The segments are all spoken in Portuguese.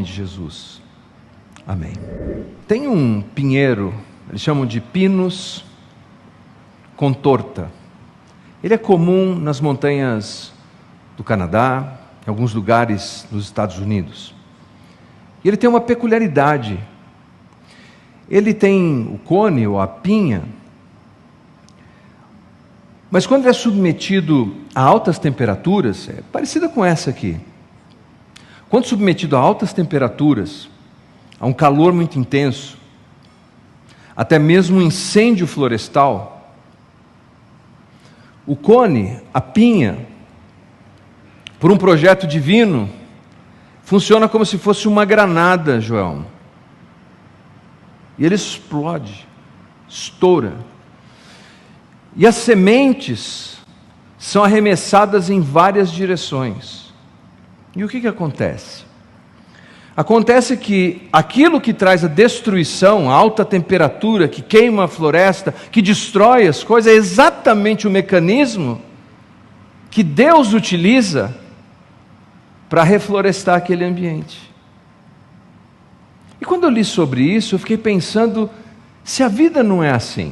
de Jesus. Amém. Tem um pinheiro, eles chamam de Pinus contorta. Ele é comum nas montanhas do Canadá, em alguns lugares dos Estados Unidos. E ele tem uma peculiaridade. Ele tem o cone ou a pinha, mas quando ele é submetido a altas temperaturas, é parecida com essa aqui. Quando submetido a altas temperaturas, a um calor muito intenso, até mesmo um incêndio florestal, o cone, a pinha, por um projeto divino, funciona como se fosse uma granada, Joel. E ele explode, estoura. E as sementes são arremessadas em várias direções. E o que acontece? Acontece que aquilo que traz a destruição, a alta temperatura, que queima a floresta, que destrói as coisas, é exatamente o mecanismo que Deus utiliza para reflorestar aquele ambiente. E quando eu li sobre isso, eu fiquei pensando, se a vida não é assim,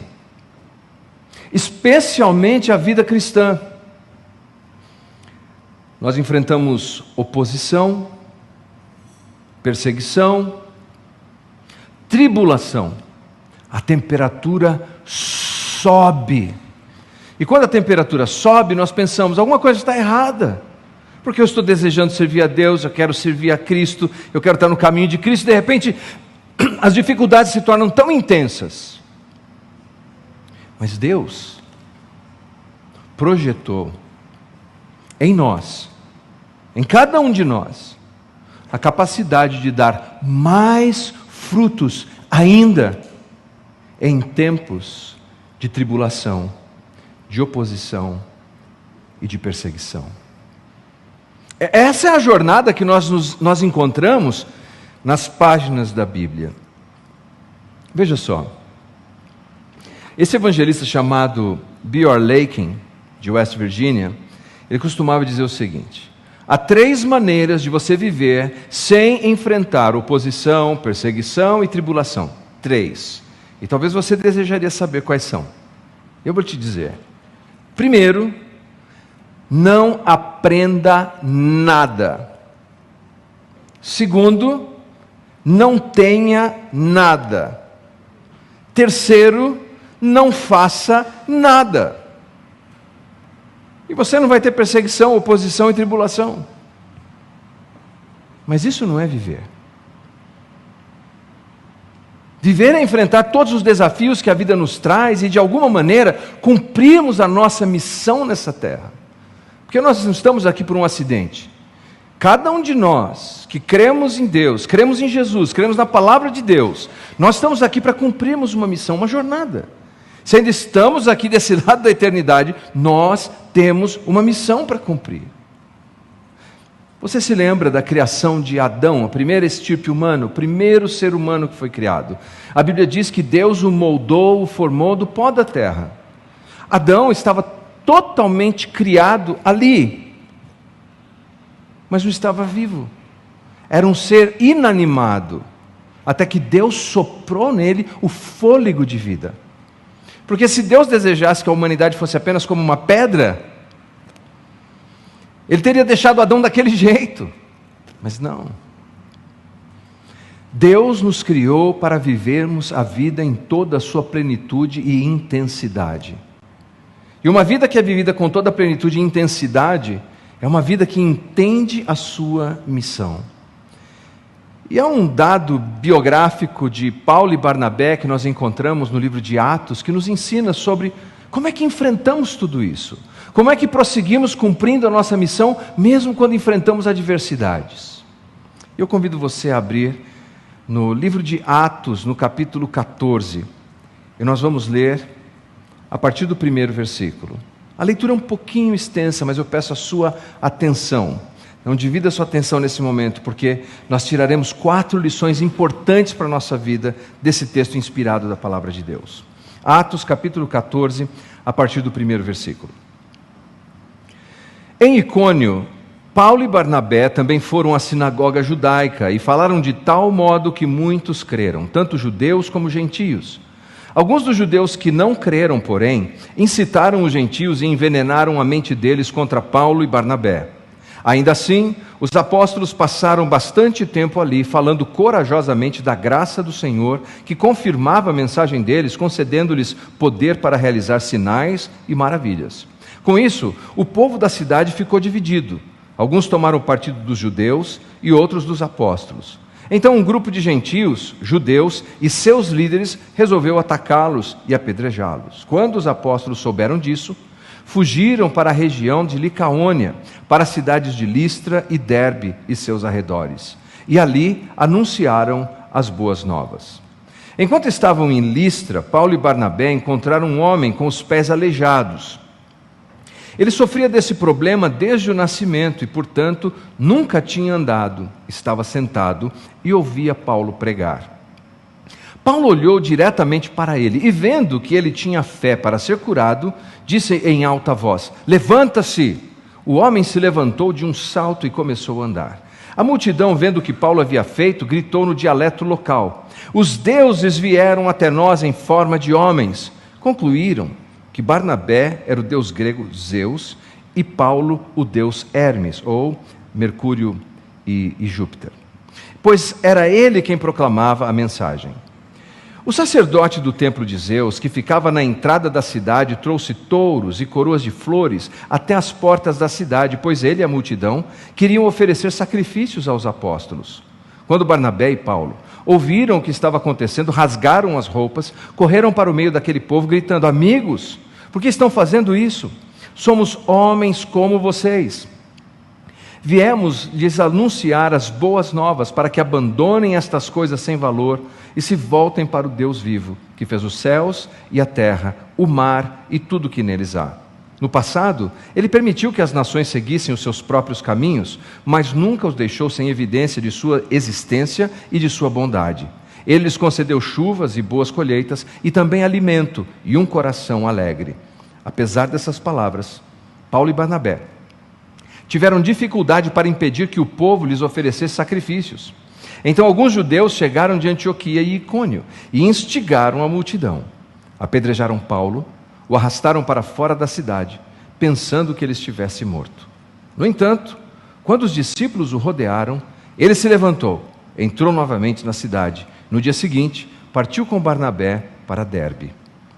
especialmente a vida cristã, nós enfrentamos oposição, perseguição, tribulação, a temperatura sobe, e quando a temperatura sobe, nós pensamos, alguma coisa está errada, porque eu estou desejando servir a Deus, eu quero servir a Cristo, eu quero estar no caminho de Cristo, de repente, as dificuldades se tornam tão intensas, mas Deus projetou em nós, em cada um de nós, a capacidade de dar mais frutos ainda em tempos de tribulação, de oposição e de perseguição. Essa é a jornada que nós encontramos nas páginas da Bíblia. Veja só, esse evangelista chamado B.R. Lakin, de West Virginia, ele costumava dizer o seguinte: há 3 maneiras de você viver sem enfrentar oposição, perseguição e tribulação. 3. E talvez você desejaria saber quais são. Eu vou te dizer. Primeiro, não aprenda nada. Segundo, não tenha nada. Terceiro, não faça nada. E você não vai ter perseguição, oposição e tribulação. Mas isso não é viver. Viver é enfrentar todos os desafios que a vida nos traz e, de alguma maneira, cumprirmos a nossa missão nessa terra. Porque nós não estamos aqui por um acidente. Cada um de nós que cremos em Deus, cremos em Jesus, cremos na palavra de Deus, nós estamos aqui para cumprirmos uma missão, uma jornada. Se ainda estamos aqui desse lado da eternidade, nós temos uma missão para cumprir. Você se lembra da criação de Adão, a primeira estirpe humana, o primeiro ser humano que foi criado? A Bíblia diz que Deus o moldou, o formou do pó da terra. Adão estava totalmente criado ali, mas não estava vivo. Era um ser inanimado, até que Deus soprou nele o fôlego de vida. Porque se Deus desejasse que a humanidade fosse apenas como uma pedra, Ele teria deixado Adão daquele jeito. Mas não. Deus nos criou para vivermos a vida em toda a sua plenitude e intensidade. E uma vida que é vivida com toda a plenitude e intensidade é uma vida que entende a sua missão. E há um dado biográfico de Paulo e Barnabé que nós encontramos no livro de Atos, que nos ensina sobre como é que enfrentamos tudo isso. Como é que prosseguimos cumprindo a nossa missão, mesmo quando enfrentamos adversidades. Eu convido você a abrir no livro de Atos, no capítulo 14, e nós vamos ler a partir do 1º versículo. A leitura é um pouquinho extensa, mas eu peço a sua atenção. Não divida a sua atenção nesse momento, porque nós tiraremos 4 lições importantes para a nossa vida desse texto inspirado da palavra de Deus. Atos capítulo 14, a partir do 1º versículo. Em Icônio, Paulo e Barnabé também foram à sinagoga judaica e falaram de tal modo que muitos creram, tanto judeus como gentios. Alguns dos judeus que não creram, porém, incitaram os gentios e envenenaram a mente deles contra Paulo e Barnabé. Ainda assim, os apóstolos passaram bastante tempo ali, falando corajosamente da graça do Senhor, que confirmava a mensagem deles, concedendo-lhes poder para realizar sinais e maravilhas. Com isso, o povo da cidade ficou dividido. Alguns tomaram partido dos judeus e outros dos apóstolos. Então um grupo de gentios, judeus e seus líderes resolveu atacá-los e apedrejá-los. Quando os apóstolos souberam disso, fugiram para a região de Licaônia, para as cidades de Listra e Derbe e seus arredores. E ali anunciaram as boas novas. Enquanto estavam em Listra, Paulo e Barnabé encontraram um homem com os pés aleijados. Ele sofria desse problema desde o nascimento e, portanto, nunca tinha andado. Estava sentado e ouvia Paulo pregar. Paulo olhou diretamente para ele e, vendo que ele tinha fé para ser curado, disse em alta voz: "Levanta-se!" O homem se levantou de um salto e começou a andar. A multidão, vendo o que Paulo havia feito, gritou no dialeto local: "Os deuses vieram até nós em forma de homens." Concluíram que Barnabé era o deus grego Zeus e Paulo o deus Hermes, ou Mercúrio e Júpiter, pois era ele quem proclamava a mensagem. O sacerdote do templo de Zeus, que ficava na entrada da cidade, trouxe touros e coroas de flores até as portas da cidade, pois ele e a multidão queriam oferecer sacrifícios aos apóstolos. Quando Barnabé e Paulo ouviram o que estava acontecendo, rasgaram as roupas, correram para o meio daquele povo, gritando: "Amigos, por que estão fazendo isso? Somos homens como vocês. Viemos lhes anunciar as boas novas para que abandonem estas coisas sem valor e se voltem para o Deus vivo, que fez os céus e a terra, o mar e tudo que neles há. No passado, ele permitiu que as nações seguissem os seus próprios caminhos, mas nunca os deixou sem evidência de sua existência e de sua bondade. Ele lhes concedeu chuvas e boas colheitas e também alimento e um coração alegre." Apesar dessas palavras, Paulo e Barnabé tiveram dificuldade para impedir que o povo lhes oferecesse sacrifícios. Então alguns judeus chegaram de Antioquia e Icônio e instigaram a multidão. Apedrejaram Paulo, o arrastaram para fora da cidade, pensando que ele estivesse morto. No entanto, quando os discípulos o rodearam, ele se levantou, entrou novamente na cidade. No dia seguinte, partiu com Barnabé para Derbe.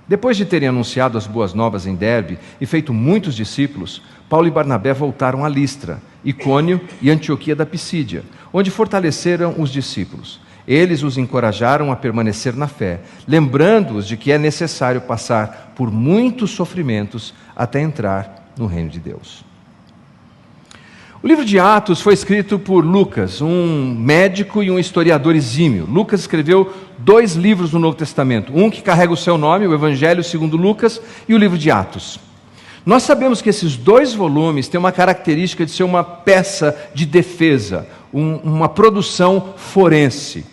Depois de terem anunciado as boas novas em Derbe e feito muitos discípulos, Paulo e Barnabé voltaram a Listra, Icônio e Antioquia da Pisídia, onde fortaleceram os discípulos. Eles os encorajaram a permanecer na fé, lembrando-os de que é necessário passar por muitos sofrimentos até entrar no reino de Deus. O livro de Atos foi escrito por Lucas, um médico e um historiador exímio. Lucas escreveu 2 livros no Novo Testamento, um que carrega o seu nome, o Evangelho segundo Lucas, e o livro de Atos. Nós sabemos que esses 2 volumes têm uma característica de ser uma peça de defesa, uma produção forense.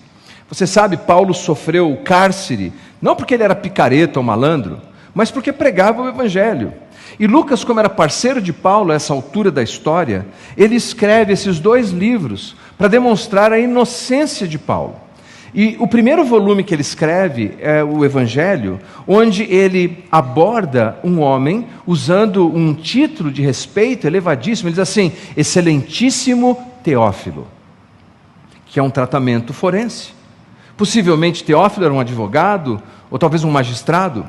Você sabe, Paulo sofreu o cárcere, não porque ele era picareta ou malandro, mas porque pregava o Evangelho. E Lucas, como era parceiro de Paulo a essa altura da história, ele escreve esses 2 livros para demonstrar a inocência de Paulo. E o primeiro volume que ele escreve é o Evangelho, onde ele aborda um homem usando um título de respeito elevadíssimo. Ele diz assim: Excelentíssimo Teófilo, que é um tratamento forense. Possivelmente Teófilo era um advogado, ou talvez um magistrado.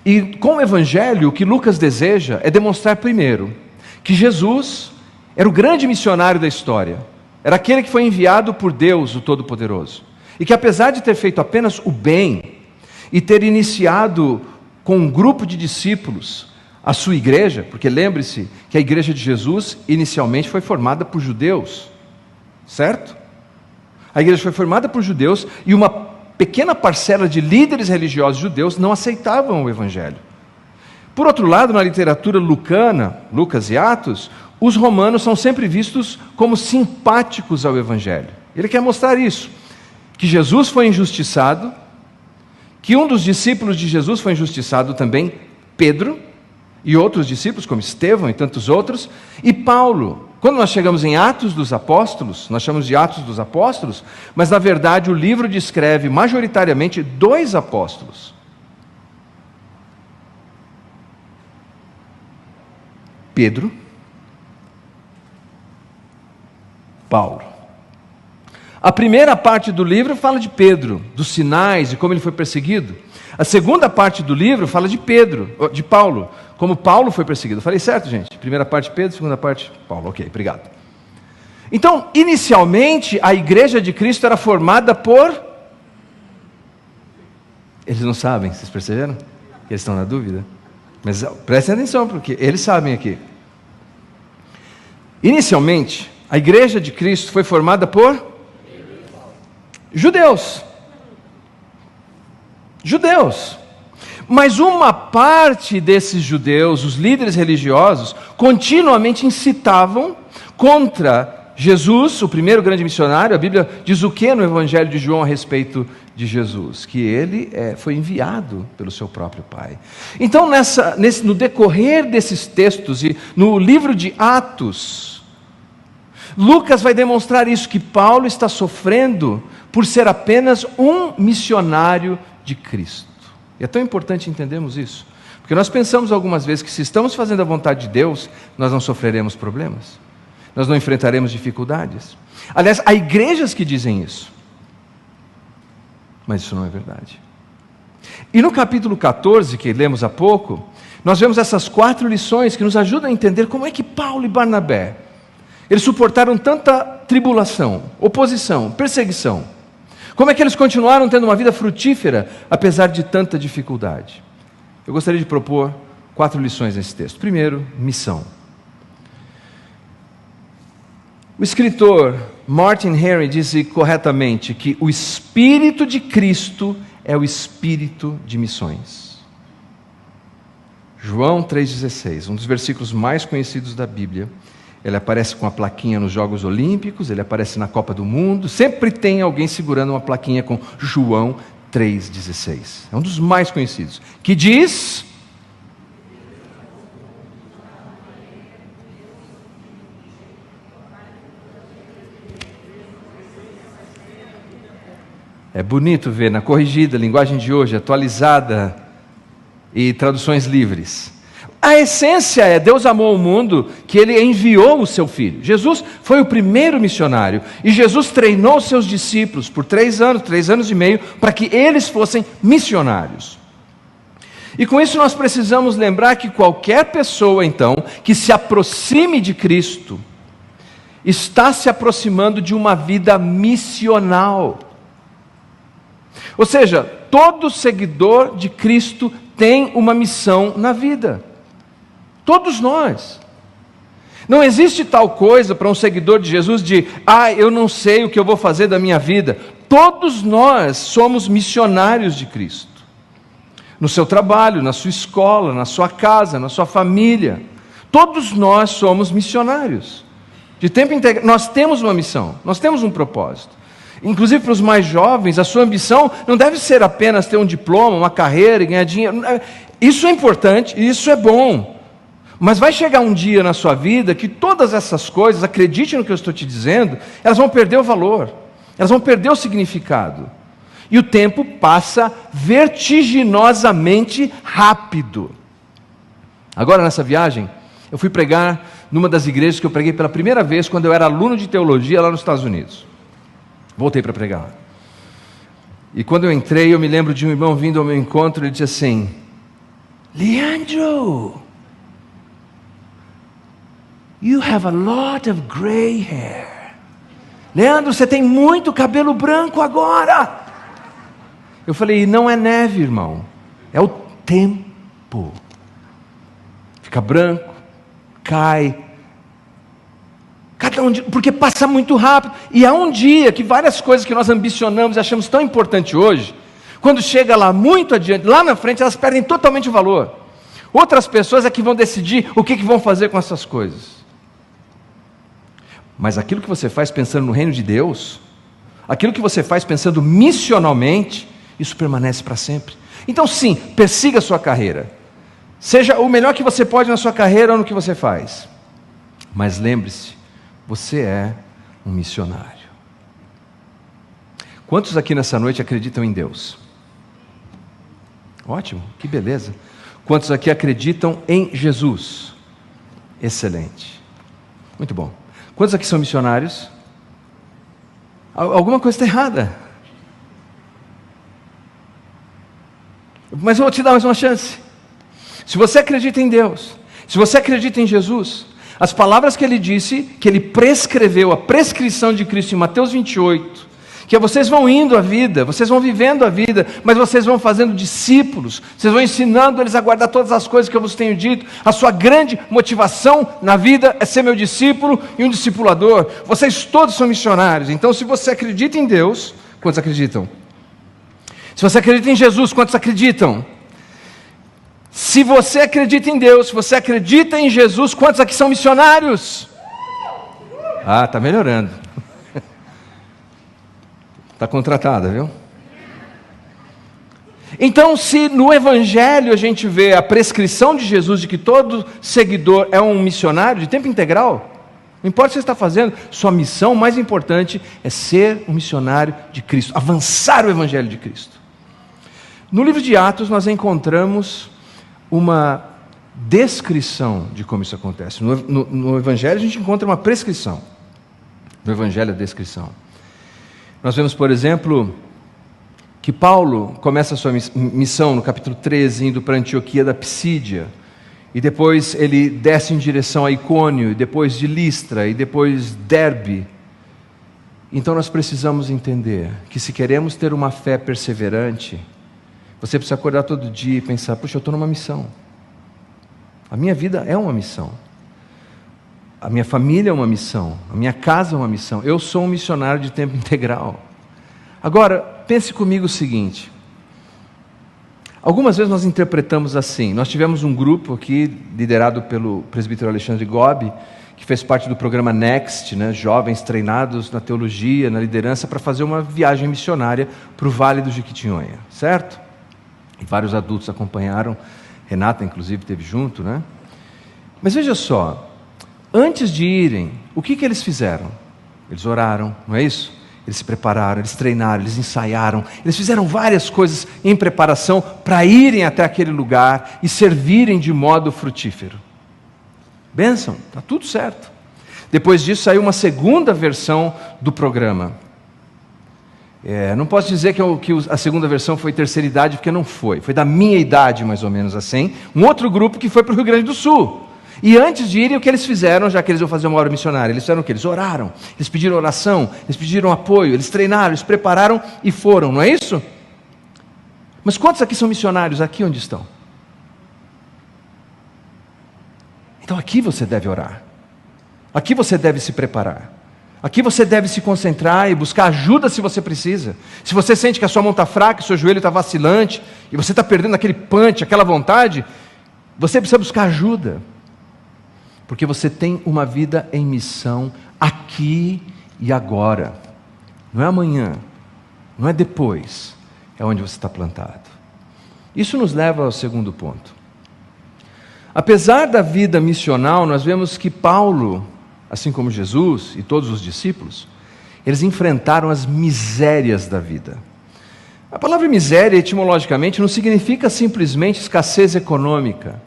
E com o Evangelho, o que Lucas deseja é demonstrar primeiro que Jesus era o grande missionário da história, era aquele que foi enviado por Deus, o Todo-Poderoso, e que apesar de ter feito apenas o bem e ter iniciado com um grupo de discípulos a sua igreja, porque lembre-se que a igreja de Jesus inicialmente foi formada por judeus, certo? A igreja foi formada por judeus e uma pequena parcela de líderes religiosos judeus não aceitavam o Evangelho. Por outro lado, na literatura lucana, Lucas e Atos, os romanos são sempre vistos como simpáticos ao Evangelho. Ele quer mostrar isso, que Jesus foi injustiçado, que um dos discípulos de Jesus foi injustiçado também, Pedro, e outros discípulos, como Estevão e tantos outros, e Paulo, Quando nós chegamos em Atos dos Apóstolos, nós chamamos de Atos dos Apóstolos, mas na verdade o livro descreve majoritariamente 2 apóstolos. Pedro, Paulo. A primeira parte do livro fala de Pedro, dos sinais e como ele foi perseguido. A segunda parte do livro fala de Paulo, como Paulo foi perseguido. Eu falei certo, gente? Primeira parte Pedro, segunda parte Paulo. Ok, obrigado. Então, inicialmente, a igreja de Cristo era formada por... Eles não sabem, vocês perceberam? Eles estão na dúvida. Mas prestem atenção, porque eles sabem aqui. Inicialmente, a igreja de Cristo foi formada por judeus. Mas uma parte desses judeus, os líderes religiosos, continuamente incitavam contra Jesus, o primeiro grande missionário. A Bíblia diz o que no Evangelho de João a respeito de Jesus? Que ele foi enviado pelo seu próprio Pai. Então, no decorrer desses textos e no livro de Atos, Lucas vai demonstrar isso, que Paulo está sofrendo por ser apenas um missionário de Cristo. E é tão importante entendermos isso, porque nós pensamos algumas vezes que se estamos fazendo a vontade de Deus, nós não sofreremos problemas, nós não enfrentaremos dificuldades. Aliás, há igrejas que dizem isso, mas isso não é verdade. E no capítulo 14, que lemos há pouco, nós vemos essas 4 lições que nos ajudam a entender como é que Paulo e Barnabé, eles suportaram tanta tribulação, oposição, perseguição. Como é que eles continuaram tendo uma vida frutífera, apesar de tanta dificuldade? Eu gostaria de propor 4 lições nesse texto. Primeiro, missão. O escritor Martin Henry disse corretamente que o Espírito de Cristo é o Espírito de missões. João 3,16, um dos versículos mais conhecidos da Bíblia. Ele aparece com a plaquinha nos Jogos Olímpicos, ele aparece na Copa do Mundo, sempre tem alguém segurando uma plaquinha com João 3,16. É um dos mais conhecidos, que diz... É bonito ver na corrigida, linguagem de hoje, atualizada e traduções livres. A essência é, Deus amou o mundo, que Ele enviou o seu Filho. Jesus foi o primeiro missionário, e Jesus treinou seus discípulos por 3 anos e meio, para que eles fossem missionários. E com isso nós precisamos lembrar que qualquer pessoa, então, que se aproxime de Cristo, está se aproximando de uma vida missional. Ou seja, todo seguidor de Cristo tem uma missão na vida. Todos nós. Não existe tal coisa para um seguidor de Jesus de, eu não sei o que eu vou fazer da minha vida. Todos nós somos missionários de Cristo. No seu trabalho, na sua escola, na sua casa, na sua família. Todos nós somos missionários. De tempo integral, nós temos uma missão, nós temos um propósito. Inclusive para os mais jovens, a sua ambição não deve ser apenas ter um diploma, uma carreira, ganhar dinheiro. Isso é importante, isso é bom. Mas vai chegar um dia na sua vida que todas essas coisas, acredite no que eu estou te dizendo, elas vão perder o valor, elas vão perder o significado. E o tempo passa vertiginosamente rápido. Agora, nessa viagem, eu fui pregar numa das igrejas que eu preguei pela primeira vez quando eu era aluno de teologia lá nos Estados Unidos. Voltei para pregar. E quando eu entrei, eu me lembro de um irmão vindo ao meu encontro, ele disse assim: Leandro, you have a lot of gray hair. Leandro, você tem muito cabelo branco agora. Eu falei, não é neve, irmão, é o tempo. Fica branco, cai. Cada um dia, porque passa muito rápido. E há um dia que várias coisas que nós ambicionamos e achamos tão importante hoje, quando chega lá muito adiante, lá na frente, elas perdem totalmente o valor. Outras pessoas é que vão decidir o que vão fazer com essas coisas. Mas aquilo que você faz pensando no reino de Deus, aquilo que você faz pensando missionalmente, isso permanece para sempre. Então sim, persiga a sua carreira. Seja o melhor que você pode na sua carreira ou no que você faz. Mas lembre-se, você é um missionário. Quantos aqui nessa noite acreditam em Deus? Ótimo, que beleza. Quantos aqui acreditam em Jesus? Excelente. Muito bom. Quantos aqui são missionários? Alguma coisa está errada. Mas eu vou te dar mais uma chance. Se você acredita em Deus, se você acredita em Jesus, as palavras que ele disse, que ele prescreveu, a prescrição de Cristo em Mateus 28, que vocês vão indo a vida, vocês vão vivendo a vida, mas vocês vão fazendo discípulos, vocês vão ensinando eles a guardar todas as coisas que eu vos tenho dito. A sua grande motivação na vida é ser meu discípulo e um discipulador. Vocês todos são missionários. Então, se você acredita em Deus, quantos acreditam? Se você acredita em Jesus, quantos acreditam? Se você acredita em Deus, se você acredita em Jesus, quantos aqui são missionários? Ah, está melhorando. Está contratada, viu? Então, se no Evangelho a gente vê a prescrição de Jesus de que todo seguidor é um missionário de tempo integral, não importa o que você está fazendo, sua missão mais importante é ser um missionário de Cristo, avançar o Evangelho de Cristo. No livro de Atos nós encontramos uma descrição de como isso acontece. No Evangelho a gente encontra uma prescrição. No Evangelho a descrição. Nós vemos, por exemplo, que Paulo começa a sua missão no capítulo 13, indo para Antioquia da Psídia, e depois ele desce em direção a Icônio, e depois de Listra, e depois Derbe. Então nós precisamos entender que se queremos ter uma fé perseverante, você precisa acordar todo dia e pensar, puxa, eu estou numa missão. A minha vida é uma missão. A minha família é uma missão, a minha casa é uma missão, eu sou um missionário de tempo integral. Agora, pense comigo o seguinte, algumas vezes nós interpretamos assim, nós tivemos um grupo aqui, liderado pelo presbítero Alexandre Gobi, que fez parte do programa Next, né, jovens treinados na teologia, na liderança, para fazer uma viagem missionária para o Vale do Jequitinhonha, certo? E vários adultos acompanharam, Renata inclusive esteve junto, né? Mas veja só, antes de irem, o que eles fizeram? Eles oraram, não é isso? Eles se prepararam, eles treinaram, eles ensaiaram, eles fizeram várias coisas em preparação para irem até aquele lugar e servirem de modo frutífero. Bênção, está tudo certo. Depois disso saiu uma segunda versão do programa. Não posso dizer que a segunda versão foi terceira idade, porque não foi. Foi da minha idade, mais ou menos assim. Um outro grupo que foi para o Rio Grande do Sul. E antes de irem, o que eles fizeram, já que eles iam fazer uma obra missionária? Eles fizeram o quê? Eles oraram, eles pediram oração, eles pediram apoio, eles treinaram, eles prepararam e foram, não é isso? Mas quantos aqui são missionários, aqui onde estão? Então aqui você deve orar, aqui você deve se preparar, aqui você deve se concentrar e buscar ajuda se você precisa. Se você sente que a sua mão está fraca, seu joelho está vacilante, e você está perdendo aquele punch, aquela vontade, você precisa buscar ajuda. Porque você tem uma vida em missão aqui e agora. Não é amanhã, não é depois, é onde você está plantado. Isso nos leva ao segundo ponto. Apesar da vida missional, nós vemos que Paulo, assim como Jesus e todos os discípulos, eles enfrentaram as misérias da vida. A palavra miséria, etimologicamente, não significa simplesmente escassez econômica,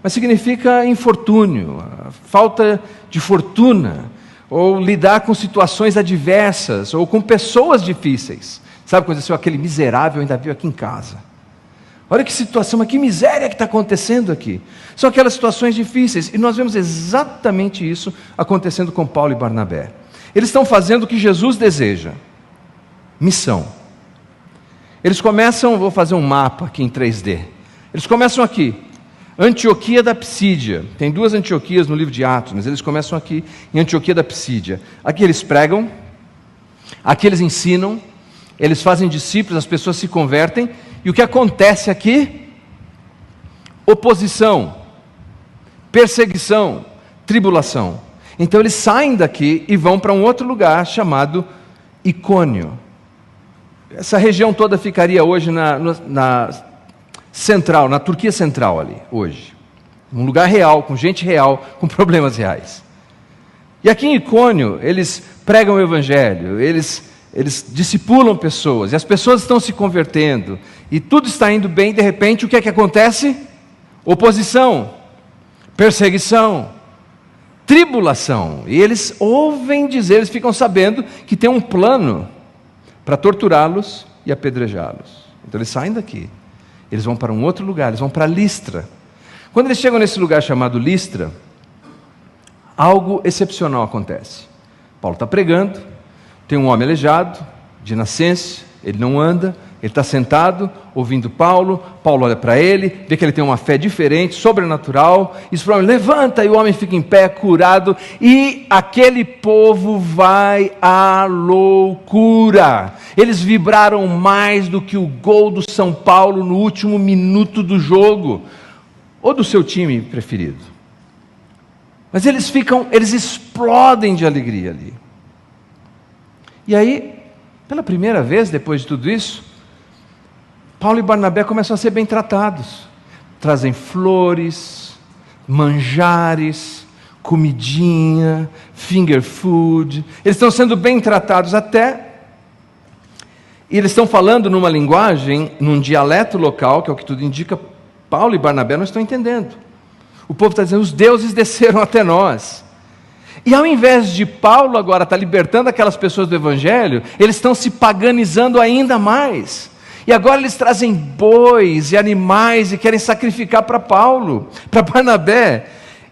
mas significa infortúnio, falta de fortuna, ou lidar com situações adversas, ou com pessoas difíceis. Sabe quando aconteceu? Aquele miserável ainda veio aqui em casa. Olha que situação, mas que miséria que está acontecendo aqui. São aquelas situações difíceis, e nós vemos exatamente isso acontecendo com Paulo e Barnabé. Eles estão fazendo o que Jesus deseja, missão. Eles começam, vou fazer um mapa aqui em 3D, eles começam aqui, Antioquia da Psídia. Tem 2 Antioquias no livro de Atos, mas eles começam aqui em Antioquia da Psídia. Aqui eles pregam, aqui eles ensinam, eles fazem discípulos, as pessoas se convertem, e o que acontece aqui? Oposição, perseguição, tribulação. Então eles saem daqui e vão para um outro lugar chamado Icônio. Essa região toda ficaria hoje na central, na Turquia central ali, hoje. Um lugar real, com gente real, com problemas reais. E aqui em Icônio, eles pregam o Evangelho, eles discipulam pessoas, e as pessoas estão se convertendo, e tudo está indo bem, e de repente o que é que acontece? Oposição, perseguição, tribulação. E eles ouvem dizer, eles ficam sabendo que tem um plano para torturá-los e apedrejá-los. Então eles saem daqui, eles vão para um outro lugar, eles vão para Listra. Quando eles chegam nesse lugar chamado Listra, algo excepcional acontece. Paulo está pregando, tem um homem aleijado, de nascença, ele não anda, ele está sentado, ouvindo Paulo olha para ele, vê que ele tem uma fé diferente, sobrenatural, e diz para o homem, levanta, e o homem fica em pé, curado, e aquele povo vai à loucura. Eles vibraram mais do que o gol do São Paulo no último minuto do jogo, ou do seu time preferido. Mas eles explodem de alegria ali. E aí, pela primeira vez, depois de tudo isso, Paulo e Barnabé começam a ser bem tratados. Trazem flores, manjares, comidinha, finger food. Eles estão sendo bem tratados e eles estão falando numa linguagem, num dialeto local, que é o que tudo indica, Paulo e Barnabé não estão entendendo. O povo está dizendo, os deuses desceram até nós. E ao invés de Paulo agora estar libertando aquelas pessoas do Evangelho, eles estão se paganizando ainda mais. E agora eles trazem bois e animais e querem sacrificar para Paulo, para Barnabé.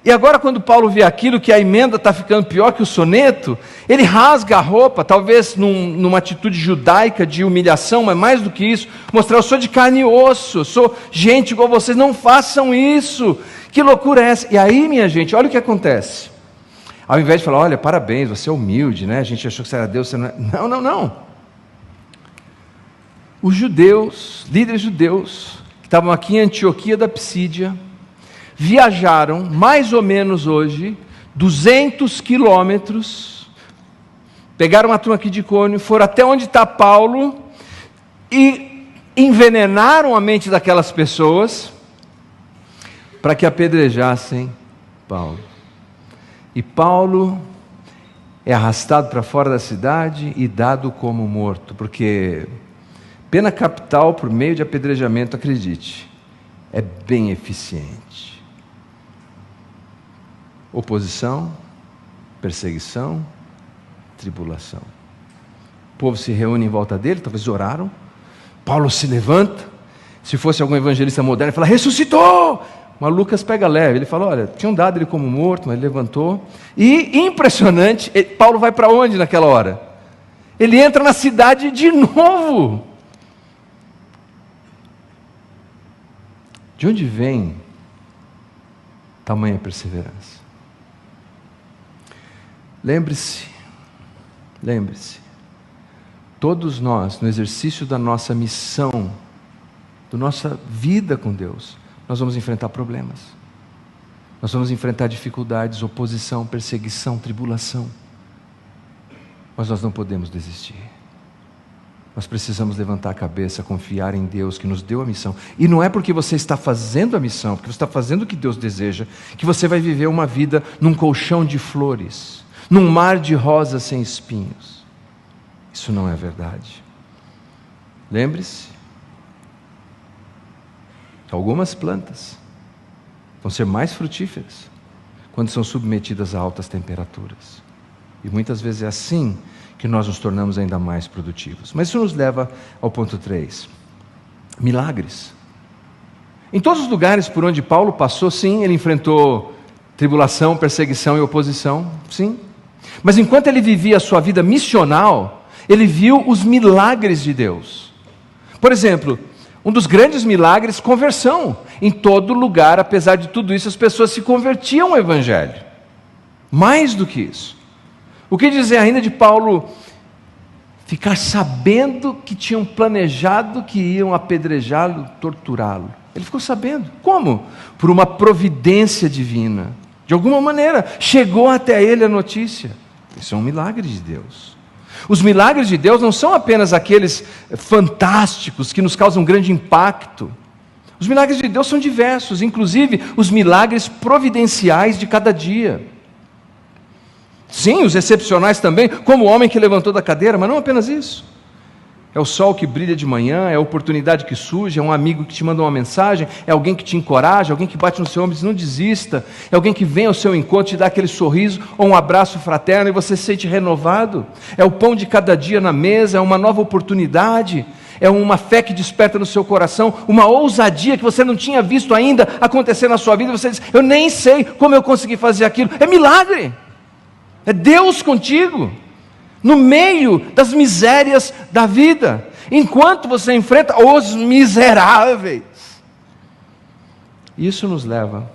E agora quando Paulo vê aquilo, que a emenda está ficando pior que o soneto, ele rasga a roupa, talvez numa atitude judaica de humilhação, mas mais do que isso, mostrar, eu sou de carne e osso, eu sou gente igual vocês, não façam isso. Que loucura é essa? E aí, minha gente, olha o que acontece. Ao invés de falar, olha, parabéns, você é humilde, né? A gente achou que você era Deus, você não é. Não. Os judeus, líderes judeus, que estavam aqui em Antioquia da Psídia, viajaram, mais ou menos hoje, 200 quilômetros, pegaram a turma aqui de Icônio, foram até onde está Paulo, e envenenaram a mente daquelas pessoas, para que apedrejassem Paulo. E Paulo é arrastado para fora da cidade e dado como morto, porque pena capital por meio de apedrejamento, acredite, é bem eficiente. Oposição, perseguição, tribulação. O povo se reúne em volta dele, talvez oraram. Paulo se levanta. Se fosse algum evangelista moderno, ele fala, ressuscitou! Mas Lucas pega leve, ele fala, olha, tinham dado ele como morto, mas ele levantou. E impressionante, Paulo vai para onde naquela hora? Ele entra na cidade de novo. De onde vem tamanha perseverança? Lembre-se, todos nós, no exercício da nossa missão, da nossa vida com Deus, nós vamos enfrentar problemas, nós vamos enfrentar dificuldades, oposição, perseguição, tribulação, mas nós não podemos desistir. Nós precisamos levantar a cabeça, confiar em Deus que nos deu a missão. E não é porque você está fazendo a missão, porque você está fazendo o que Deus deseja, que você vai viver uma vida num colchão de flores, num mar de rosas sem espinhos. Isso não é verdade. Lembre-se, algumas plantas vão ser mais frutíferas quando são submetidas a altas temperaturas. E muitas vezes é assim que nós nos tornamos ainda mais produtivos. Mas isso nos leva ao ponto 3. Milagres. Em todos os lugares por onde Paulo passou, sim, ele enfrentou tribulação, perseguição e oposição, sim. Mas enquanto ele vivia a sua vida missional, ele viu os milagres de Deus. Por exemplo, um dos grandes milagres, conversão. Em todo lugar, apesar de tudo isso, as pessoas se convertiam ao Evangelho. Mais do que isso. O que dizer ainda de Paulo ficar sabendo que tinham planejado que iam apedrejá-lo, torturá-lo? Ele ficou sabendo. Como? Por uma providência divina. De alguma maneira, chegou até ele a notícia. Isso é um milagre de Deus. Os milagres de Deus não são apenas aqueles fantásticos que nos causam grande impacto. Os milagres de Deus são diversos, inclusive os milagres providenciais de cada dia. Sim, os excepcionais também, como o homem que levantou da cadeira, mas não apenas isso. É o sol que brilha de manhã, é a oportunidade que surge, é um amigo que te manda uma mensagem, é alguém que te encoraja, alguém que bate no seu ombro e diz, não desista, é alguém que vem ao seu encontro, te dá aquele sorriso ou um abraço fraterno e você se sente renovado. É o pão de cada dia na mesa, é uma nova oportunidade, é uma fé que desperta no seu coração, uma ousadia que você não tinha visto ainda acontecer na sua vida, e você diz, eu nem sei como eu consegui fazer aquilo. É milagre, é Deus contigo, no meio das misérias da vida, enquanto você enfrenta os miseráveis. Isso nos leva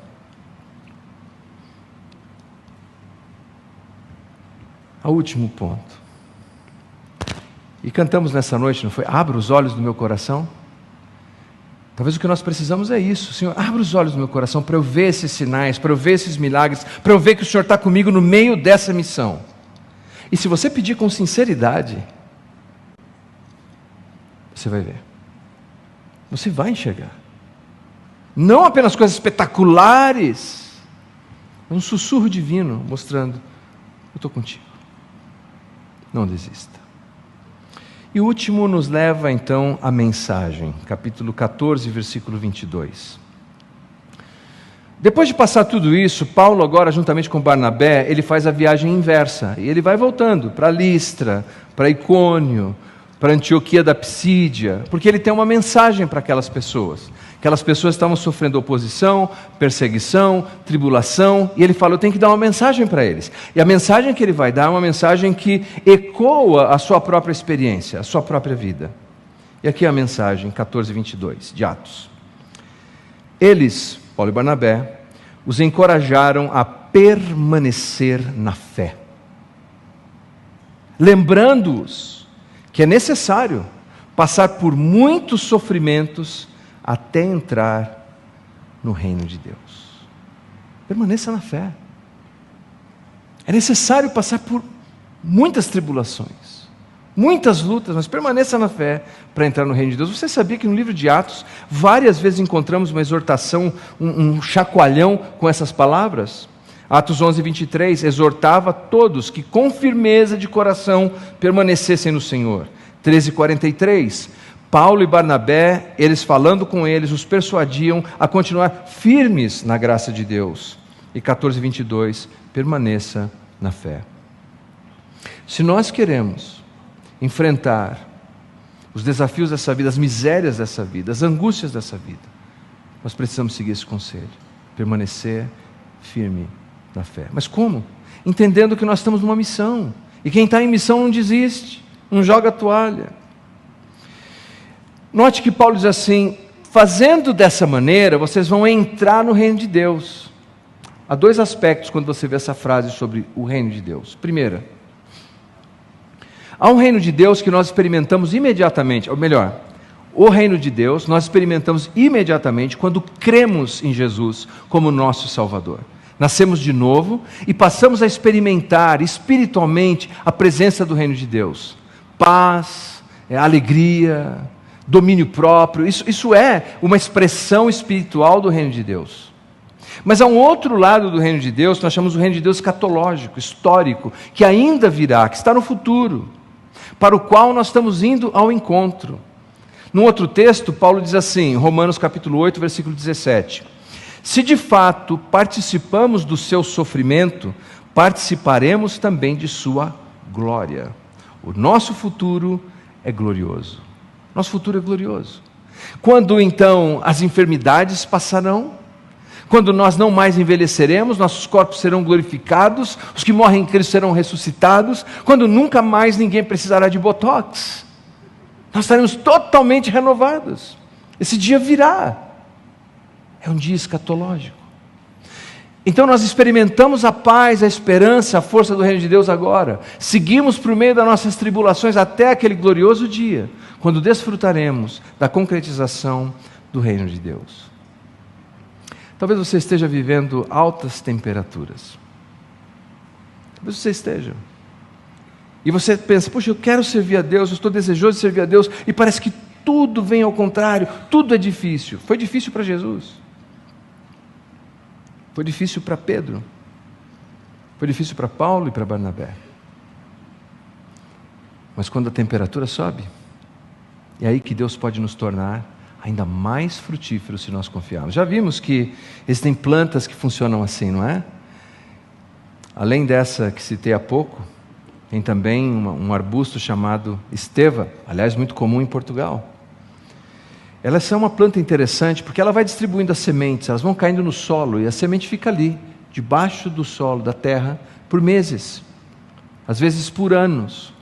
ao último ponto. E cantamos nessa noite, não foi? Abra os olhos do meu coração. Talvez o que nós precisamos é isso. Senhor, abra os olhos do meu coração para eu ver esses sinais, para eu ver esses milagres, para eu ver que o Senhor está comigo no meio dessa missão. E se você pedir com sinceridade, você vai ver. Você vai enxergar. Não apenas coisas espetaculares, um sussurro divino mostrando, eu estou contigo. Não desista. E o último nos leva então à mensagem, capítulo 14, versículo 22. Depois de passar tudo isso, Paulo agora, juntamente com Barnabé, ele faz a viagem inversa, e ele vai voltando para Listra, para Icônio, para Antioquia da Psídia, porque ele tem uma mensagem para aquelas pessoas. Aquelas pessoas estavam sofrendo oposição, perseguição, tribulação, e ele fala, eu tenho que dar uma mensagem para eles. E a mensagem que ele vai dar é uma mensagem que ecoa a sua própria experiência, a sua própria vida. E aqui é a mensagem, 14, 22, de Atos. Eles, Paulo e Barnabé, os encorajaram a permanecer na fé, lembrando-os que é necessário passar por muitos sofrimentos até entrar no reino de Deus. Permaneça na fé. É necessário passar por muitas tribulações, muitas lutas, mas permaneça na fé para entrar no reino de Deus. Você sabia que no livro de Atos, várias vezes encontramos uma exortação, um chacoalhão com essas palavras? Atos 11, 23, exortava todos que com firmeza de coração permanecessem no Senhor. 13, 43, Paulo e Barnabé, eles falando com eles, os persuadiam a continuar firmes na graça de Deus. E 14, 22, permaneça na fé. Se nós queremos enfrentar os desafios dessa vida, as misérias dessa vida, as angústias dessa vida, nós precisamos seguir esse conselho, permanecer firme na fé. Mas como? Entendendo que nós estamos numa missão, e quem está em missão não desiste, não joga a toalha. Note que Paulo diz assim, fazendo dessa maneira, vocês vão entrar no reino de Deus. Há dois aspectos quando você vê essa frase sobre o reino de Deus. Primeiro, há um reino de Deus que nós experimentamos imediatamente, ou melhor, o reino de Deus nós experimentamos imediatamente quando cremos em Jesus como nosso Salvador. Nascemos de novo e passamos a experimentar espiritualmente a presença do reino de Deus. Paz, alegria, domínio próprio, isso é uma expressão espiritual do reino de Deus. Mas há um outro lado do reino de Deus, que nós chamamos o reino de Deus escatológico, histórico, que ainda virá, que está no futuro, para o qual nós estamos indo ao encontro. Num outro texto, Paulo diz assim, Romanos capítulo 8, versículo 17, se de fato participamos do seu sofrimento, participaremos também de sua glória. O nosso futuro é glorioso. Nosso futuro é glorioso. Quando então as enfermidades passarão, quando nós não mais envelheceremos, nossos corpos serão glorificados, os que morrem em Cristo serão ressuscitados, quando nunca mais ninguém precisará de botox, nós estaremos totalmente renovados. Esse dia virá. É um dia escatológico. Então nós experimentamos a paz, a esperança, a força do reino de Deus agora. Seguimos por meio das nossas tribulações até aquele glorioso dia, quando desfrutaremos da concretização do reino de Deus. Talvez você esteja vivendo altas temperaturas. Talvez você esteja. E você pensa, puxa, eu quero servir a Deus, eu estou desejoso de servir a Deus, e parece que tudo vem ao contrário, tudo é difícil. Foi difícil para Jesus. Foi difícil para Pedro. Foi difícil para Paulo e para Barnabé. Mas quando a temperatura sobe, é aí que Deus pode nos tornar ainda mais frutíferos se nós confiarmos. Já vimos que existem plantas que funcionam assim, não é? Além dessa que citei há pouco, tem também um arbusto chamado esteva, aliás, muito comum em Portugal. Ela é uma planta interessante porque ela vai distribuindo as sementes, elas vão caindo no solo e a semente fica ali, debaixo do solo, da terra, por meses, às vezes por anos.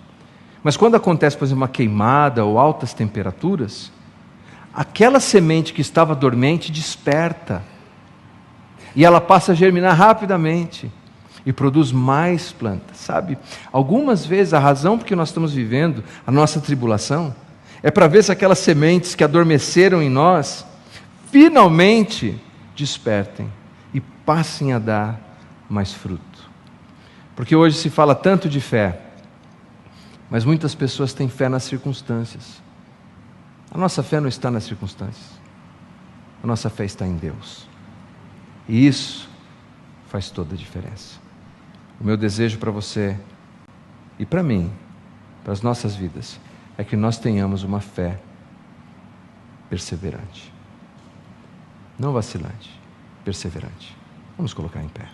Mas quando acontece, por exemplo, uma queimada ou altas temperaturas, aquela semente que estava dormente desperta e ela passa a germinar rapidamente e produz mais plantas, sabe? Algumas vezes a razão por que nós estamos vivendo a nossa tribulação é para ver se aquelas sementes que adormeceram em nós finalmente despertem e passem a dar mais fruto. Porque hoje se fala tanto de fé, mas muitas pessoas têm fé nas circunstâncias. A nossa fé não está nas circunstâncias. A nossa fé está em Deus. E isso faz toda a diferença. O meu desejo para você e para mim, para as nossas vidas, é que nós tenhamos uma fé perseverante. Não vacilante, perseverante. Vamos colocar em pé.